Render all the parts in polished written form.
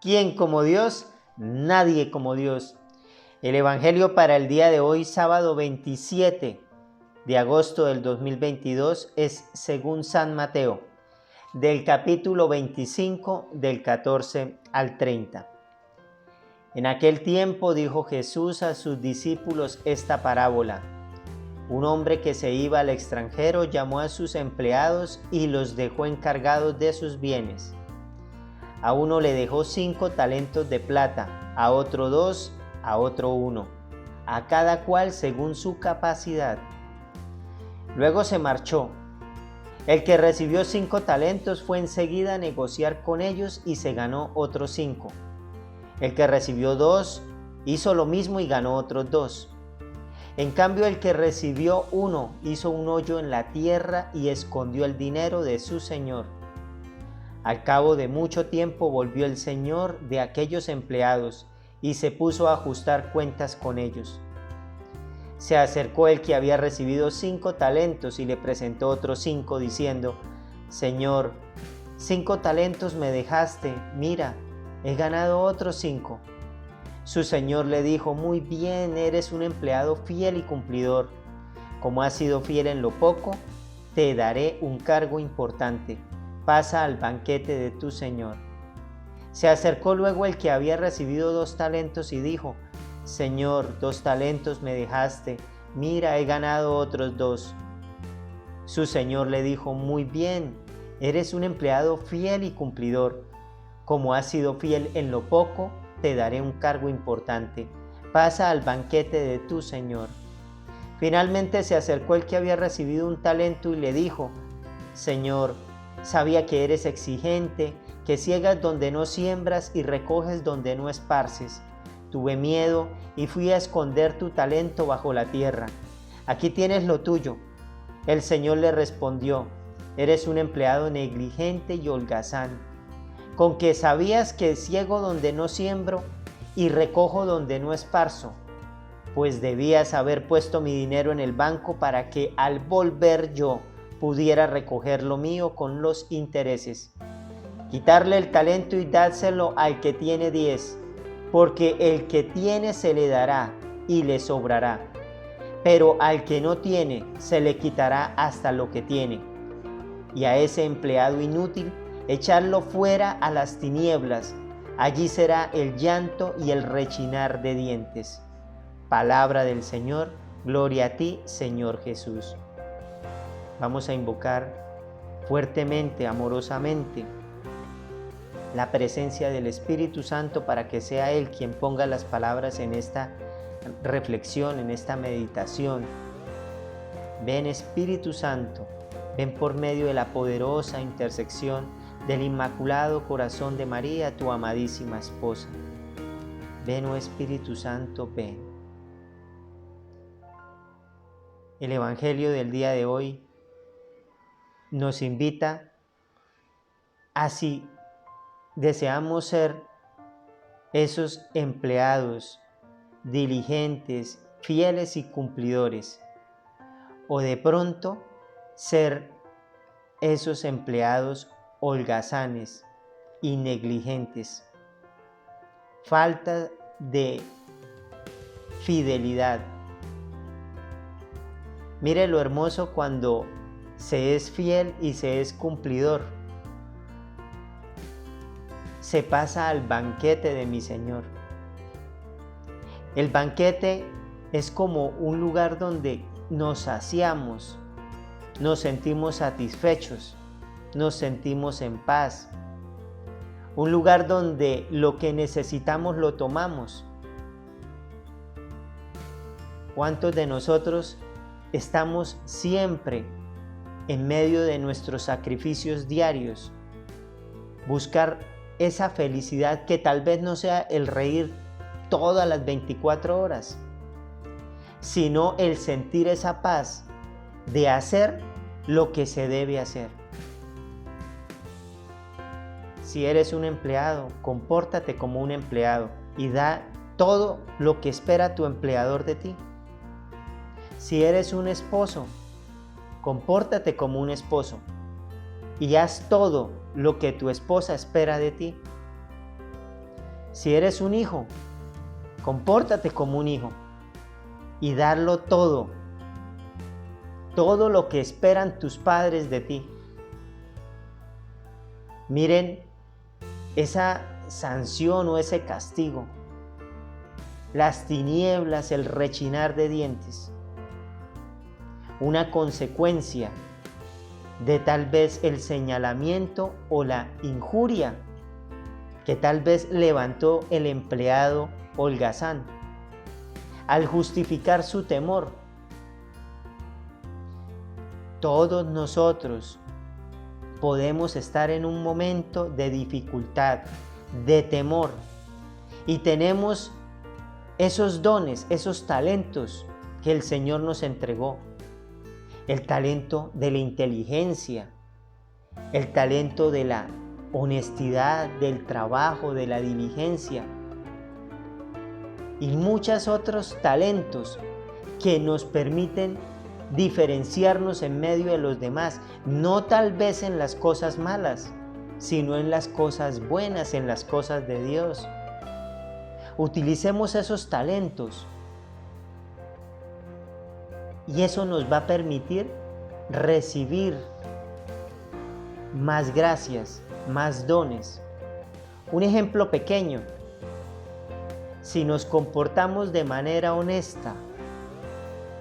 ¿Quién como Dios? Nadie como Dios. El Evangelio para el día de hoy, sábado 27 de agosto del 2022, es según San Mateo, del capítulo 25, del 14 al 30. En aquel tiempo dijo Jesús a sus discípulos esta parábola. Un hombre que se iba al extranjero llamó a sus empleados y los dejó encargados de sus bienes. A uno le dejó 5 talentos de plata, a otro 2, a otro 1, a cada cual según su capacidad. Luego se marchó. El que recibió 5 talentos fue enseguida a negociar con ellos y se ganó otros 5. El que recibió 2 hizo lo mismo y ganó otros 2. En cambio, el que recibió 1 hizo un hoyo en la tierra y escondió el dinero de su señor. Al cabo de mucho tiempo volvió el señor de aquellos empleados y se puso a ajustar cuentas con ellos. Se acercó el que había recibido 5 talentos y le presentó otros 5 diciendo: Señor, 5 talentos me dejaste, mira, he ganado otros 5. Su señor le dijo: Muy bien, eres un empleado fiel y cumplidor. Como has sido fiel en lo poco, te daré un cargo importante. Pasa al banquete de tu señor. Se acercó luego el que había recibido 2 talentos y dijo: Señor, 2 talentos me dejaste, mira, he ganado otros 2. Su señor le dijo: Muy bien, eres un empleado fiel y cumplidor. Como has sido fiel en lo poco, te daré un cargo importante. Pasa al banquete de tu señor. Finalmente se acercó el que había recibido 1 talento y le dijo: Señor, sabía que eres exigente, que ciegas donde no siembras y recoges donde no esparces. Tuve miedo y fui a esconder tu talento bajo la tierra. Aquí tienes lo tuyo. El Señor le respondió: Eres un empleado negligente y holgazán. Con que sabías que ciego donde no siembro y recojo donde no esparzo, pues debías haber puesto mi dinero en el banco para que al volver yo pudiera recoger lo mío con los intereses. Quitarle el talento y dárselo al que tiene 10, porque el que tiene se le dará y le sobrará, pero al que no tiene se le quitará hasta lo que tiene. Y a ese empleado inútil echarlo fuera a las tinieblas, allí será el llanto y el rechinar de dientes. Palabra del Señor, gloria a ti, Señor Jesús. Vamos a invocar fuertemente, amorosamente, la presencia del Espíritu Santo para que sea Él quien ponga las palabras en esta reflexión, en esta meditación. Ven, Espíritu Santo, ven por medio de la poderosa intersección del Inmaculado Corazón de María, tu amadísima esposa. Ven, oh Espíritu Santo, ven. El Evangelio del día de hoy nos invita a, si deseamos ser esos empleados diligentes, fieles y cumplidores, o de pronto ser esos empleados holgazanes y negligentes. Falta de fidelidad. Mire lo hermoso cuando se es fiel y se es cumplidor. Se pasa al banquete de mi Señor. El banquete es como un lugar donde nos saciamos, nos sentimos satisfechos, nos sentimos en paz. Un lugar donde lo que necesitamos lo tomamos. ¿Cuántos de nosotros estamos siempre en medio de nuestros sacrificios diarios? Buscar esa felicidad que tal vez no sea el reír todas las 24 horas, sino el sentir esa paz de hacer lo que se debe hacer. Si eres un empleado, compórtate como un empleado y da todo lo que espera tu empleador de ti. Si eres un esposo, compórtate como un esposo y haz todo lo que tu esposa espera de ti. Si eres un hijo, compórtate como un hijo y darlo todo lo que esperan tus padres de ti. Miren esa sanción o ese castigo, las tinieblas, el rechinar de dientes, una consecuencia de tal vez el señalamiento o la injuria que tal vez levantó el empleado holgazán al justificar su temor. Todos nosotros podemos estar en un momento de dificultad, de temor, y tenemos esos dones, esos talentos que el Señor nos entregó. El talento de la inteligencia, el talento de la honestidad, del trabajo, de la diligencia y muchos otros talentos que nos permiten diferenciarnos en medio de los demás, no tal vez en las cosas malas, sino en las cosas buenas, en las cosas de Dios. Utilicemos esos talentos y eso nos va a permitir recibir más gracias, más dones. Un ejemplo pequeño: si nos comportamos de manera honesta,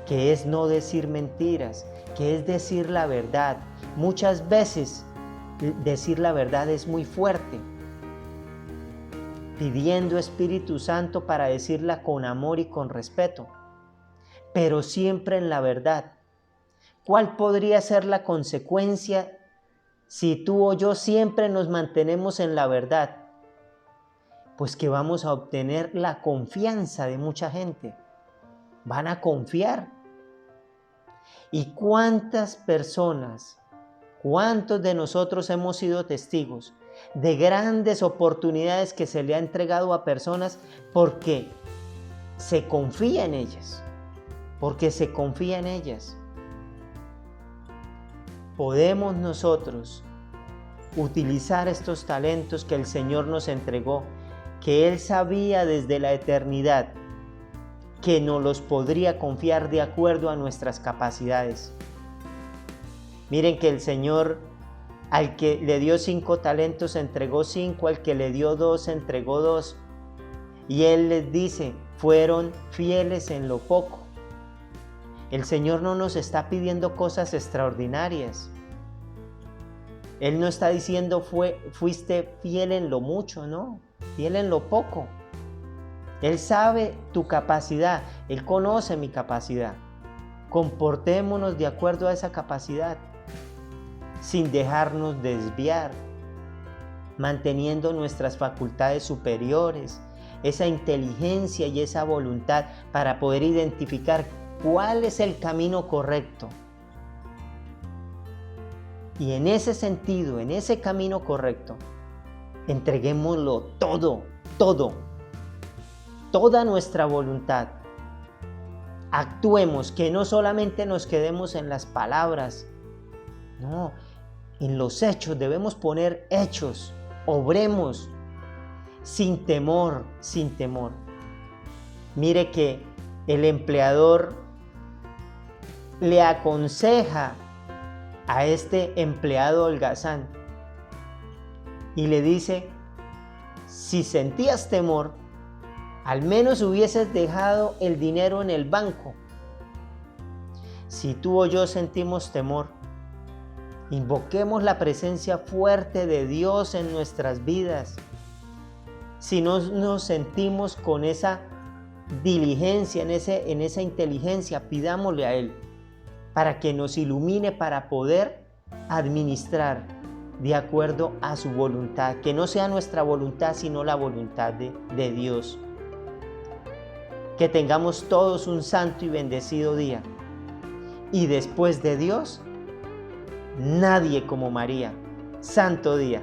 que es no decir mentiras, que es decir la verdad. Muchas veces decir la verdad es muy fuerte, pidiendo Espíritu Santo para decirla con amor y con respeto, pero siempre en la verdad. ¿Cuál podría ser la consecuencia si tú o yo siempre nos mantenemos en la verdad? Pues que vamos a obtener la confianza de mucha gente. Van a confiar. ¿Y cuántas personas, cuántos de nosotros hemos sido testigos de grandes oportunidades que se le ha entregado a personas porque se confía en ellas? Porque se confía en ellas. Podemos nosotros utilizar estos talentos que el Señor nos entregó, que Él sabía desde la eternidad que nos los podría confiar de acuerdo a nuestras capacidades. Miren que el Señor, al que le dio 5 talentos, entregó 5, al que le dio 2, entregó 2. Y Él les dice, fueron fieles en lo poco. El Señor no nos está pidiendo cosas extraordinarias. Él no está diciendo, fuiste fiel en lo mucho, no, fiel en lo poco. Él sabe tu capacidad, Él conoce mi capacidad. Comportémonos de acuerdo a esa capacidad, sin dejarnos desviar, manteniendo nuestras facultades superiores, esa inteligencia y esa voluntad para poder identificar cuál es el camino correcto. Y en ese sentido, en ese camino correcto, entreguémoslo todo, toda nuestra voluntad. Actuemos, que no solamente nos quedemos en las palabras, no, en los hechos. Debemos poner hechos, obremos sin temor, sin temor. Mire que el empleador le aconseja a este empleado holgazán y le dice, si sentías temor, al menos hubieses dejado el dinero en el banco. Si tú o yo sentimos temor, invoquemos la presencia fuerte de Dios en nuestras vidas. Si no nos sentimos con esa diligencia, en esa inteligencia, pidámosle a Él para que nos ilumine para poder administrar de acuerdo a su voluntad, que no sea nuestra voluntad sino la voluntad de Dios. Que tengamos todos un santo y bendecido día. Y después de Dios, nadie como María. Santo día.